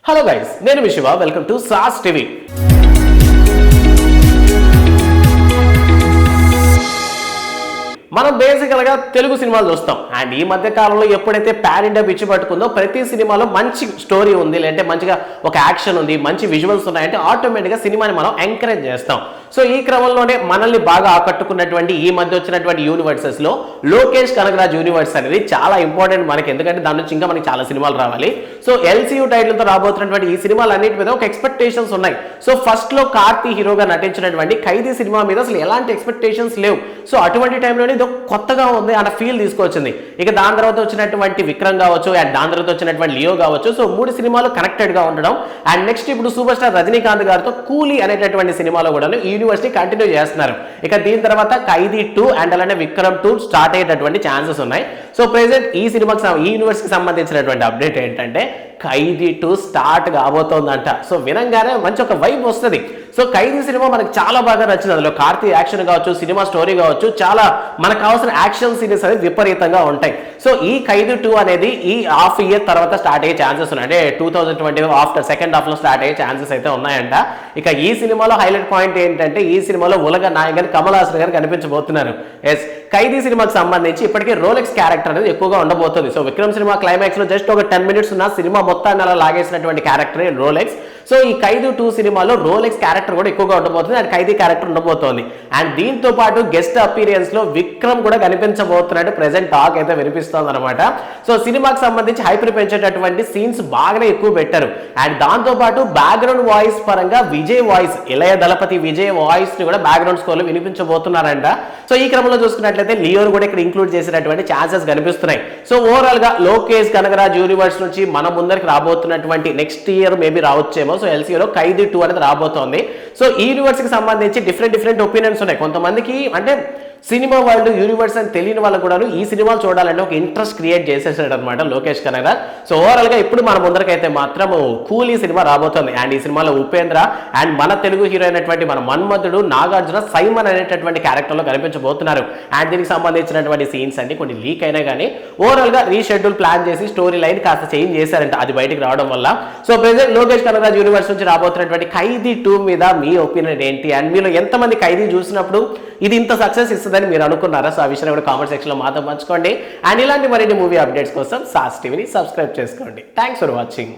Hello guys, నేను మీ Shiva. Welcome to సాస్ టీవీ. మనం బేసికల్గా తెలుగు సినిమాలు చూస్తాం. అండ్ ఈ మధ్య కాలంలో ఎప్పుడైతే పాన్ ఇండియా పిచ్చి పట్టుకుందో ప్రతి సినిమాలో మంచి స్టోరీ ఉంది, లేదంటే మంచిగా ఒక యాక్షన్ ఉంది, మంచి విజువల్స్ ఉన్నాయంటే ఆటోమేటిక్గా సినిమాని మనం ఎంకరేజ్ చేస్తాం. సో ఈ క్రమంలోనే మనల్ని బాగా ఆకట్టుకున్నటువంటి ఈ మధ్య వచ్చినటువంటి యూనివర్సెస్లో లోకేష్ కనగరాజ్ యూనివర్స్ అనేది చాలా ఇంపార్టెంట్ మనకి. ఎందుకంటే దాని నుంచి ఇంకా మనకి చాలా సినిమాలు రావాలి. సో ఎల్సీయూ టైటిల్తో రాబోతున్నటువంటి ఈ సినిమాలు అన్నిటి మీద ఒక ఎక్స్పెక్టేషన్స్ ఉన్నాయి. సో ఫస్ట్లో కార్తీ హీరోగా నటించినటువంటి ఖైదీ సినిమా మీద అసలు ఎలాంటి ఎక్స్పెక్టేషన్స్ లేవు. సో అటువంటి టైంలోనే ఇది కొత్తగా ఉంది అన్న ఫీల్ తీసుకొచ్చింది. ఇక దాని తర్వాత వచ్చినటువంటి విక్రమ్ కావచ్చు, అండ్ దాని తర్వాత వచ్చినటువంటి లియో కావచ్చు. సో 3 సినిమాలు కనెక్టెడ్గా ఉండడం. అండ్ నెక్స్ట్ ఇప్పుడు సూపర్ స్టార్ రజనీకాంత్ గారితో కూలీ అనేటటువంటి సినిమాలో కూడా ఈ యూనివర్సిటీ కంటిన్యూ చేస్తున్నారు. ఇక దీని తర్వాత ఖైదీ 2 అండ్ అలానే విక్రమ్ 2 స్టార్ట్ అయ్యేటటువంటి ఛాన్సెస్ ఉన్నాయి. సో ప్రెసెంట్ ఈ యూనివర్సిటీకి సంబంధించినటువంటి అప్డేట్ ఏంటంటే ఖైదీ 2 స్టార్ట్ కాబోతోందంట. సో వినంగానే మంచి ఒక వైబ్ వస్తుంది. సో ఖైదీ సినిమా మనకు చాలా బాగా నచ్చింది. అందులో కార్తీ యాక్షన్ కావచ్చు, సినిమా స్టోరీ కావచ్చు, చాలా మనకు కావాల్సిన యాక్షన్ సీన్స్ అనేది విపరీతంగా ఉంటాయి. సో ఈ ఖైదీ 2 అనేది ఈ హాఫ్ ఇయర్ తర్వాత స్టార్ట్ అయ్యే ఛాన్సెస్ ఉన్నాయి. అంటే 2020 ఆఫ్టర్ సెకండ్ హాఫ్ లో స్టార్ట్ అయ్యే ఛాన్సెస్ అయితే ఉన్నాయంట. ఇక ఈ సినిమాలో హైలైట్ పాయింట్ ఏంటంటే ఈ సినిమాలో ఉలగ నాయకుడు కమల్ హాసన్ గారు కనిపించబోతున్నారు. ఎస్, ఖైదీ సినిమాకి సంబంధించి ఇప్పటికే రోలెక్స్ క్యారెక్టర్ అనేది ఎక్కువగా ఉండబోతుంది. సో విక్రమ్ సినిమా క్లైమాక్స్ లో జస్ట్ ఒక 10 మినిట్స్ ఉన్న సినిమా మొత్తాన్ని అలా లాగేసినటువంటి క్యారెక్టర్ రోలెక్స్. సో ఈ ఖైదీ 2 సినిమాలో రోలెక్స్ క్యారెక్టర్ కూడా ఎక్కువగా ఉండబోతుంది, అండ్ ఖైదీ క్యారెక్టర్ ఉండబోతోంది. అండ్ దీంతో పాటు గెస్ట్ అపీరియన్స్ లో విక్రమ్ కూడా కనిపించబోతున్నట్టు ప్రెసెంట్ టాక్ అయితే వినిపిస్తోంది అనమాట. సో సినిమాకి సంబంధించి హైప్ పెంచేటటువంటి సీన్స్ బాగానే ఎక్కువ పెట్టారు. అండ్ దాంతో పాటు బ్యాక్గ్రౌండ్ వాయిస్ పరంగా విజయ్ వాయిస్, ఇళయ దళపతి విజయ్ వాయిస్ ని కూడా బ్యాక్గ్రౌండ్ స్కోర్ లో వినిపించబోతున్నారంట. సో ఈ క్రమంలో చూసుకున్నట్లయితే లియోని కూడా ఇక్కడ ఇంక్లూడ్ చేసినటువంటి ఛాన్సెస్ కనిపిస్తున్నాయి. సో ఓవరాల్ గా లోకేష్ కనగరాజ్ యూనివర్స్ నుంచి మన ముందరికి రాబోతున్నటువంటి నెక్స్ట్ ఇయర్ మేబీ రావచ్చేమో. సో ఎల్సీలో ఖైదీ 2 అనేది రాబోతోంది. సో ఈ యూనివర్స్ కి సంబంధించి డిఫరెంట్ ఒపీనియన్స్ ఉన్నాయి. కొంతమందికి అంటే సినిమా వరల్డ్ యూనివర్స్ అని తెలియని వాళ్ళకు కూడా ఈ సినిమాలు చూడాలంటే ఒక ఇంట్రెస్ట్ క్రియేట్ చేసేసాడు అనమాట లోకేష్ కనగరాజ్. సో ఓవరాల్ గా ఇప్పుడు మన ముందరకైతే మాత్రం కూలీ సినిమా రాబోతోంది. అండ్ ఈ సినిమాలో ఉపేంద్ర అండ్ మన తెలుగు హీరో అయినటువంటి మన మన్మధుడు నాగార్జున సైమన్ అనేటటువంటి క్యారెక్టర్ లో కనిపించబోతున్నారు. అండ్ దీనికి సంబంధించినటువంటి సీన్స్ అన్ని కొన్ని లీక్ అయినా కానీ ఓవరాల్ గా రీషెడ్యూల్ ప్లాన్ చేసి స్టోరీ లైన్ కాస్త చేంజ్ చేశారంట, అది బయటకు రావడం వల్ల. So present Lokesh Kanagaraj universe నుంచి రాబోతున్నటువంటి ఖైదీ 2 మీద మీ ఒపీనియన్ ఏంటి? అండ్ మీలో ఎంతమంది ఖైదీ చూసినప్పుడు ఇది ఇంత సక్సెస్ ఇస్తుందని మీరు అనుకున్నారా? సో ఆ విషయాన్ని కూడా కామెంట్ సెక్షన్ లో మాతో పంచుకోండి. అండ్ ఇలాంటి మరిన్ని మూవీ అప్డేట్స్ కోసం సాస్ టీవీని సబ్స్క్రైబ్ చేసుకోండి. Thanks for watching.